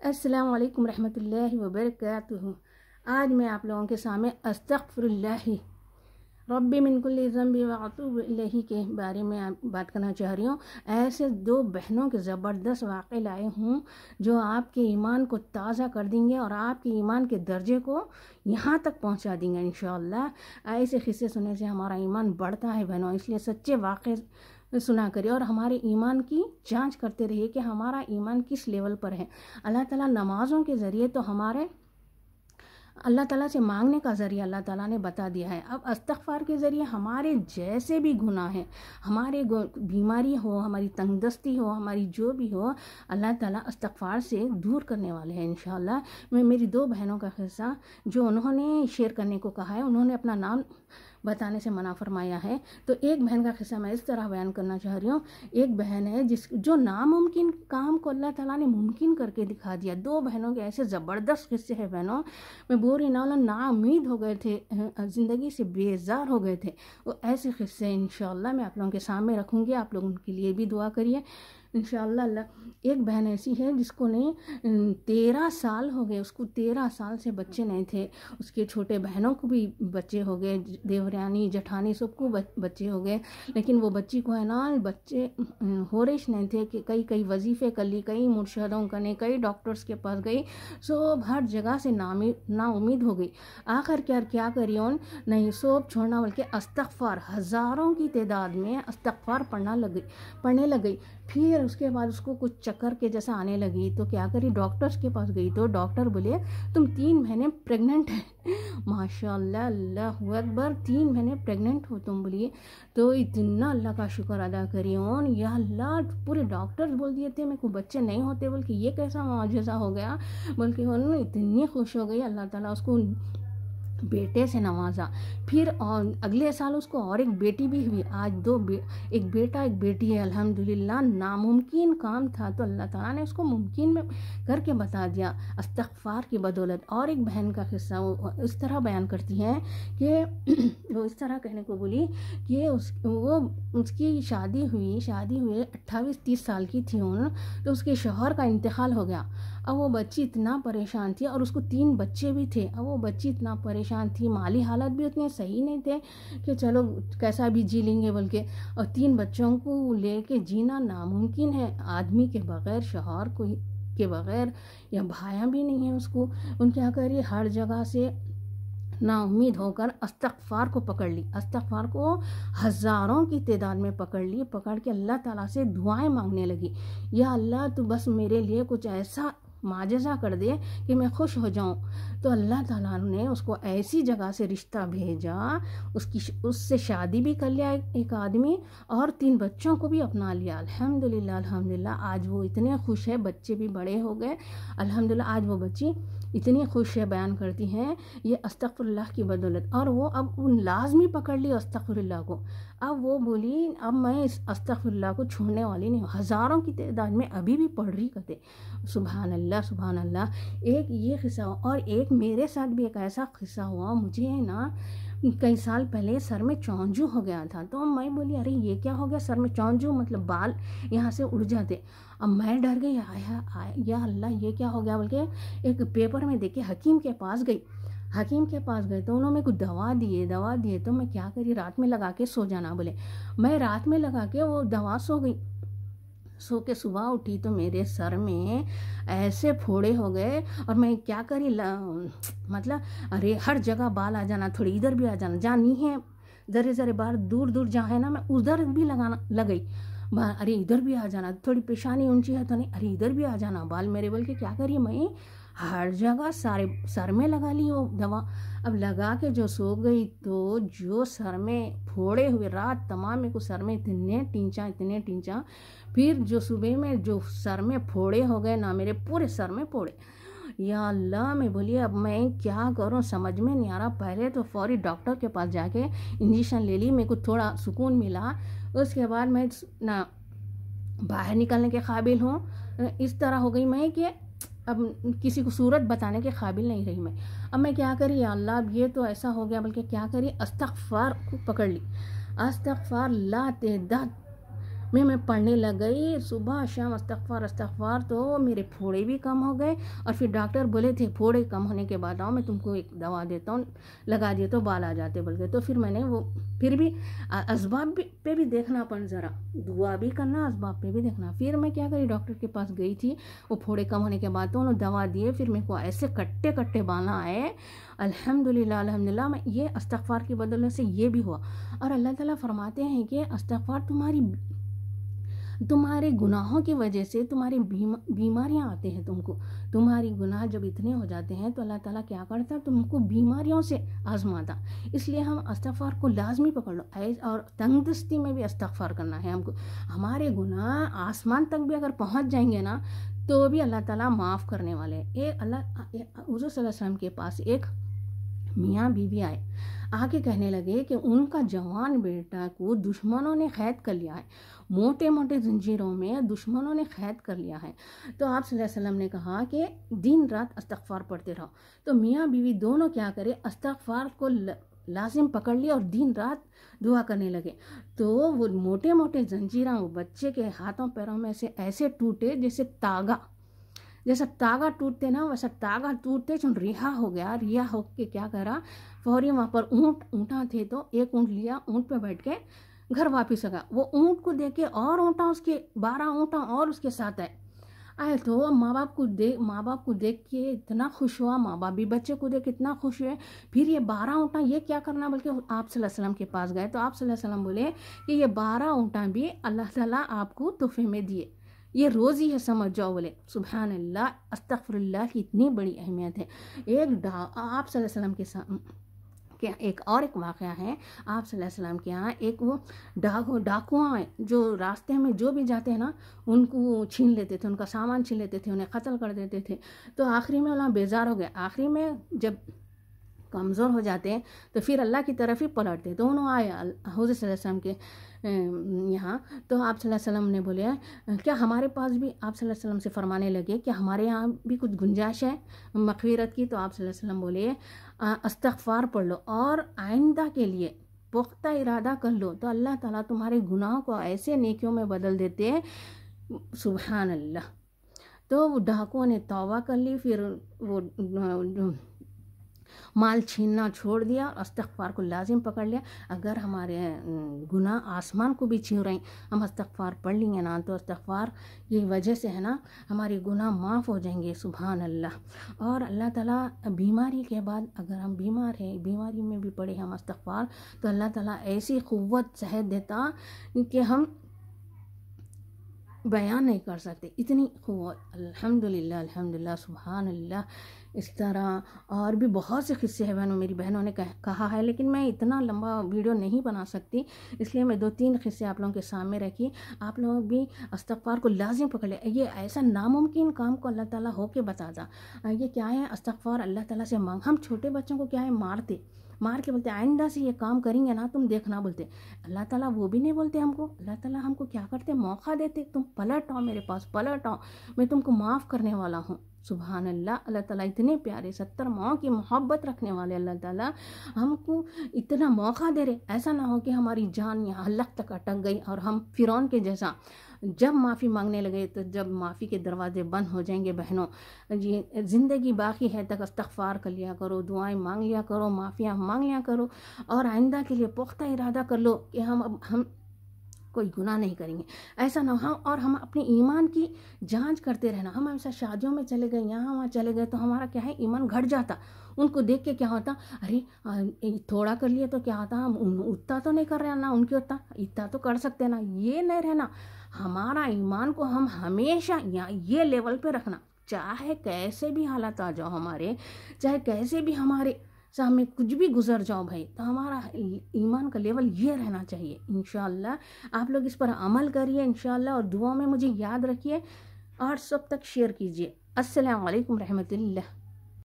अस्सलाम वालेकुम रहमतुल्लाहि व बरकातुहू। आज मैं आप लोगों के सामने अस्तग़फिरुल्लाह रब्बी मिन कुल्लि ज़ंबि व अतूबु इलैहि के बारे में बात करना चाह रही हूँ। ऐसे दो बहनों के ज़बरदस्त वाक़े लाए हूँ जो आपके ईमान को ताज़ा कर देंगे और आपके ईमान के दर्जे को यहाँ तक पहुँचा देंगे इंशाअल्लाह। ऐसे क़िस्से सुनने से हमारा ईमान बढ़ता है बहनों, इसलिए सच्चे वाक़े सुना करिए और हमारे ईमान की जांच करते रहिए कि हमारा ईमान किस लेवल पर है। अल्लाह ताला नमाज़ों के ज़रिए तो हमारे अल्लाह ताला से मांगने का ज़रिया अल्लाह ताला ने बता दिया है। अब इस्तग़फ़ार के ज़रिए हमारे जैसे भी गुनाह हैं, हमारे बीमारी हो, हमारी तंगदस्ती हो, हमारी जो भी हो, अल्लाह ताला इस्तग़फ़ार से दूर करने वाले हैं इंशाअल्लाह। मैं मेरी दो बहनों का किस्सा जो उन्होंने शेयर करने को कहा है, उन्होंने अपना नाम बताने से मना फरमाया है। तो एक बहन का किस्सा मैं इस तरह बयान करना चाह रही हूँ। एक बहन है जो नामुमकिन काम को अल्लाह ताला ने मुमकिन करके दिखा दिया। दो बहनों के ऐसे ज़बरदस्त किस्से हैं बहनों, मैं बोल रही ना उम्मीद हो गए थे, ज़िंदगी से बेजार हो गए थे। वो ऐसे किस्से इंशाअल्लाह मैं आप लोगों के सामने रखूँगी, आप लोग उनके लिए भी दुआ करिए इंशाअल्लाह। एक बहन ऐसी है जिसको ने 13 साल हो गए, उसको 13 साल से बच्चे नहीं थे। उसके छोटे बहनों को भी बच्चे हो गए, देवरानी जेठानी सबको बच्चे हो गए, लेकिन वो बच्ची को है ना बच्चे हो रही नहीं थे कि कई वजीफ़े कर ली, कई मुर्शदों करने, कई डॉक्टर्स के पास गई, सब हर जगह से ना उम्मीद हो गई। आखिर क्या करी उन नहीं सब छोड़ना बल्कि इस्तग़फ़ार हज़ारों की तादाद में इस्तग़फ़ार पढ़ने लग गई। फिर उसके बाद उसको कुछ चक्कर के जैसा आने लगी तो क्या करी, डॉक्टर्स के पास गई तो डॉक्टर बोले तुम 3 महीने प्रेग्नेंट है। माशाअल्लाह, अल्लाहु अकबर, 3 महीने प्रेग्नेंट हो तुम बोलिए। तो इतना अल्लाह का शुक्र अदा करी उन, या अल्लाह पूरे डॉक्टर्स बोल दिए थे मेरे को बच्चे नहीं होते, बल्कि ये कैसा मौजज़ा हो गया, बल्कि उन्होंने इतनी खुश हो गई, अल्लाह ताला उसको बेटे से नवाजा। फिर और अगले साल उसको और एक बेटी भी हुई। आज एक बेटा एक बेटी है अल्हम्दुलिल्लाह। नामुमकिन काम था तो अल्लाह ताला ने उसको मुमकिन में करके बता दिया इस्तग़फ़ार की बदौलत। और एक बहन का किस्सा वो इस तरह बयान करती हैं कि वो इस तरह कहने को बोली कि उसकी शादी हुई 28-30 साल की थी उन, तो उसके शौहर का इंतकाल हो गया। अब वो बच्ची इतना परेशान थी और उसको 3 बच्चे भी थे। अब वो बच्ची इतना परेशान थी, माली हालत भी उतने सही नहीं थे कि चलो कैसा भी जी लेंगे बल्कि, और 3 बच्चों को लेके जीना नामुमकिन है आदमी के बगैर, शौहर को के बगैर, या भाया भी नहीं है उसको। उन क्या करिए हर जगह से ना उम्मीद होकर इस्तग़फ़ार को पकड़ ली, इस्तग़फ़ार को हज़ारों की तादाद में पकड़ के अल्लाह ताला से दुआएं मांगने लगी, या अल्लाह तू बस मेरे लिए कुछ ऐसा माजज़ा कर दे कि मैं खुश हो जाऊं। तो अल्लाह ताला ने उसको ऐसी जगह से रिश्ता भेजा, उससे शादी भी कर लिया एक आदमी, और 3 बच्चों को भी अपना लिया। अल्हम्दुलिल्लाह अल्हम्दुलिल्लाह, आज वो इतने खुश है, बच्चे भी बड़े हो गए अल्हम्दुलिल्लाह। आज वो बच्ची इतनी खुश है, बयान करती हैं ये अस्तग़फ़िरुल्लाह की बदौलत। और वो अब उन लाज़मी पकड़ ली अस्तग़फ़िरुल्लाह को। अब वो बोली अब मैं इस अस्तग़फ़िरुल्लाह को छोड़ने वाली नहीं हूँ। हज़ारों की तादाद में अभी भी पढ़ रही करते, सुभान अल्लाह सुभान अल्लाह। एक ये किस्सा, और एक मेरे साथ भी एक ऐसा किस्सा हुआ। मुझे ना कई साल पहले सर में चौंजू हो गया था, तो मैं बोली अरे ये क्या हो गया, सर में चौंजू मतलब बाल यहाँ से उड़ जाते। अब मैं डर गई, या अल्लाह ये क्या हो गया, बल्कि एक पेपर में देखे हकीम के पास गई तो उन्होंने कुछ दवा दिए। तो मैं क्या करी, रात में लगा के सो जाना बोले। मैं रात में लगा के वो दवा सो गई। सो के सुबह उठी तो मेरे सर में ऐसे फोड़े हो गए, और मैं क्या करी मतलब अरे हर जगह बाल आ जाना, थोड़ी इधर भी आ जाना, जहाँ नहीं है जरे बार दूर जहाँ है ना मैं उधर भी लग गई। अरे इधर भी आ जाना, थोड़ी पेशानी ऊंची है तो नहीं, अरे इधर भी आ जाना बाल मेरे, बोल के क्या करिए मैं हर जगह सारे सर में लगा ली वो दवा। अब लगा के जो सो गई तो जो सर में फोड़े हुए रात तमाम मेरे को सर में इतने टींचा। फिर जो सुबह में जो सर में फोड़े हो गए ना, मेरे पूरे सर में फोड़े। या अल्लाह, मैं बोली अब मैं क्या करूं, समझ में नहीं आ रहा। पहले तो फौरी डॉक्टर के पास जाके इंजेक्शन ले ली, मेरे को थोड़ा सुकून मिला। उसके बाद मैं ना बाहर निकलने के काबिल हूँ। इस तरह हो गई मैं कि अब किसी को सूरत बताने के काबिल नहीं रही मैं। अब मैं क्या करी, या अल्लाह अब ये तो ऐसा हो गया, बल्कि क्या करी इस्तग़फ़ार को पकड़ ली। इस्तग़फ़ार ला तेदाद میں پڑھنے لگ گئی صبح شام استغفار استغفار، تو میرے پھوڑے بھی کم ہو گئے. اور پھر ڈاکٹر بولے تھے پھوڑے کم ہونے کے بعد آؤ میں تم کو ایک دوا دیتا ہوں، لگا دیے تو بال آ جاتے بول کے. تو پھر میں نے وہ پھر بھی اسباب پہ بھی دیکھنا پڑ، ذرا دعا بھی کرنا، اسباب پہ بھی دیکھنا. پھر میں کیا کری، ڈاکٹر کے پاس گئی تھی، وہ پھوڑے کم ہونے کے بعد تو انہوں دوا دیے. پھر میرے کو ایسے کٹے کٹے بال آئے، الحمدللہ الحمدللہ. میں یہ استغفار کی بدولت سے یہ بھی ہوا. اور اللہ تعالیٰ فرماتے ہیں کہ استغفار تمہارے گناہوں کی وجہ سے تمہاری بیماریاں آتے ہیں. تمہاری گناہ جب اتنے ہو جاتے ہیں تو اللہ تعالیٰ کیا کرتا، تم کو بیماریوں سے آزماتا. اس لیے ہم استغفار کو لازمی پکڑ لو. اور تنگ دستی میں بھی استغفار کرنا ہے ہم کو. ہمارے گناہ آسمان تک بھی اگر پہنچ جائیں گے نا تو بھی اللہ تعالیٰ معاف کرنے والے ہیں. حضور صلی اللہ علیہ وسلم کے پاس ایک میاں بیوی آ کے کہنے لگے کہ ان کا جوان بیٹا کو دشمنوں نے قید کر لیا ہے، موٹے موٹے زنجیروں میں دشمنوں نے قید کر لیا ہے. تو آپ صلی اللہ علیہ وسلم نے کہا کہ دن رات استغفار پڑھتے رہو. تو میاں بیوی دونوں کیا کرے، استغفار کو لازم پکڑ لیا اور دن رات دعا کرنے لگے. تو وہ موٹے موٹے زنجیراں وہ بچے کے ہاتھوں پیروں میں سے ایسے ٹوٹے جیسا تاگا ٹوٹتے نا، ویسا تاگا ٹوٹتے چون رہا ہو گیا. رہا ہو کے کیا کرا، فوری وہاں پر اونٹاں تھے تو ایک اونٹ لیا، اونٹ پہ بیٹھ کے گھر واپس آگا. وہ اونٹ کو دیکھ کے اور اونٹاں اس کے 12 اونٹاں اور اس کے ساتھ آئے تو ماں باپ کو دیکھ کے اتنا خوش ہوا. ماں باپ بھی بچے کو دیکھ کے اتنا خوش ہوئے. پھر یہ 12 اونٹاں یہ کیا کرنا بلکہ آپ صلی اللہ علیہ وسلم کے پاس گئے. تو آپ صلی اللہ علیہ وسلم بولے کہ یہ 12 اونٹاں بھی اللہ تعالیٰ آپ کو تحفے میں دیے، یہ روزی ہے سمجھ جاؤ. بولے سبحان اللہ، استغفر اللہ کی اتنی بڑی اہمیت ہے. آپ صلی اللہ علیہ وسلم کے ساتھ ایک واقعہ ہے. آپ صلی اللہ علیہ وسلم کے یہاں ایک وہ ڈاکواں جو راستے میں جو بھی جاتے ہیں نا ان کو چھین لیتے تھے، ان کا سامان چھین لیتے تھے، انہیں قتل کر دیتے تھے. تو آخری میں اللہ بیزار ہو گئے. آخری میں جب کمزور ہو جاتے ہیں تو پھر اللہ کی طرف ہی پلٹتے. تو انہوں آئے حضور صلی اللہ علیہ وسلم کے یہاں. تو آپ صلی اللہ علیہ وسلم نے بولے کیا ہمارے پاس بھی، آپ صلی اللہ علیہ وسلم سے فرمانے لگے کہ ہمارے یہاں بھی کچھ گنجائش ہے مغفرت کی. تو آپ صلی اللہ علیہ وسلم بولے استغفار پڑھ لو اور آئندہ کے لیے پختہ ارادہ کر لو تو اللہ تعالیٰ تمہارے گناہوں کو ایسے نیکیوں میں بدل دیتے ہیں. سبحان اللہ. تو وہ ڈاکوؤں نے توبہ کر لی، پھر وہ مال چھیننا چھوڑ دیا اور استغفار کو لازم پکڑ لیا. اگر ہمارے گناہ آسمان کو بھی چھو رہے ہیں، ہم استغفار پڑھ لیں گے نا تو استغفار کی وجہ سے ہے نا ہمارے گناہ معاف ہو جائیں گے. سبحان اللہ. اور اللہ تعالیٰ بیماری کے بعد اگر ہم بیمار ہیں، بیماری میں بھی پڑھے ہم استغفار تو اللہ تعالیٰ ایسی قوت صحت دیتا کہ ہم بیان نہیں کر سکتے، اتنی قوت. الحمدللہ الحمدللہ سبحان اللہ. اس طرح اور بھی بہت سے قصے ہیں میری بہنوں نے کہا ہے، لیکن میں اتنا لمبا ویڈیو نہیں بنا سکتی، اس لیے میں 2-3 قصے آپ لوگوں کے سامنے رکھی. آپ لوگ بھی استغفار کو لازم پکڑ لیں. یہ ایسا ناممکن کام کو اللہ تعالیٰ ہو کے بتاتا. یہ کیا ہے، استغفار اللہ تعالیٰ سے مانگ. ہم چھوٹے بچوں کو کیا ہے مار کے بولتے آئندہ سے یہ کام کریں گے نا تم دیکھنا بولتے. اللہ تعالیٰ وہ بھی نہیں بولتے ہم کو. اللہ تعالیٰ ہم کو کیا کرتے، موقع دیتے، تم پلٹ آؤ میرے پاس، پلٹ آؤ، میں تم کو معاف کرنے والا ہوں. سبحان اللہ. اللہ تعالیٰ اتنے پیارے 70 ماؤں کی محبت رکھنے والے اللہ تعالیٰ ہم کو اتنا موقع دے رہے. ایسا نہ ہو کہ ہماری جان یہاں حلق تک اٹک گئی اور ہم فرعون کے جیسا جب معافی مانگنے لگے تو جب معافی کے دروازے بند ہو جائیں گے. بہنوں یہ زندگی باقی ہے تک استغفار کر لیا کرو، دعائیں مانگ لیا کرو، معافیاں مانگ لیا کرو اور آئندہ کے لیے پختہ ارادہ کر لو کہ ہم کوئی گناہ نہیں کریں گے. ایسا نہ ہو. اور ہم اپنے ایمان کی جانچ کرتے رہنا. ہم ایسا شادیوں میں چلے گئے، یہاں وہاں چلے گئے تو ہمارا کیا ہے ایمان گھٹ جاتا. ان کو دیکھ کے کیا ہوتا، ارے تھوڑا کر لیے تو کیا ہوتا، ہم اتنا تو نہیں کر رہے نا ان کے اتنا تو کر سکتے نا. یہ نہیں رہنا. ہمارا ایمان کو ہم ہمیشہ یہ لیول پہ رکھنا، چاہے کیسے بھی حالات آ جاؤ ہمارے، چاہے کیسے بھی ہمارے سامنے کچھ بھی گزر جاؤ بھائی، تو ہمارا ایمان کا لیول یہ رہنا چاہیے. انشاءاللہ آپ لوگ اس پر عمل کریے انشاءاللہ، اور دعاؤں میں مجھے یاد رکھیے اور سب تک شیئر کیجیے. السلام علیکم رحمۃ اللہ.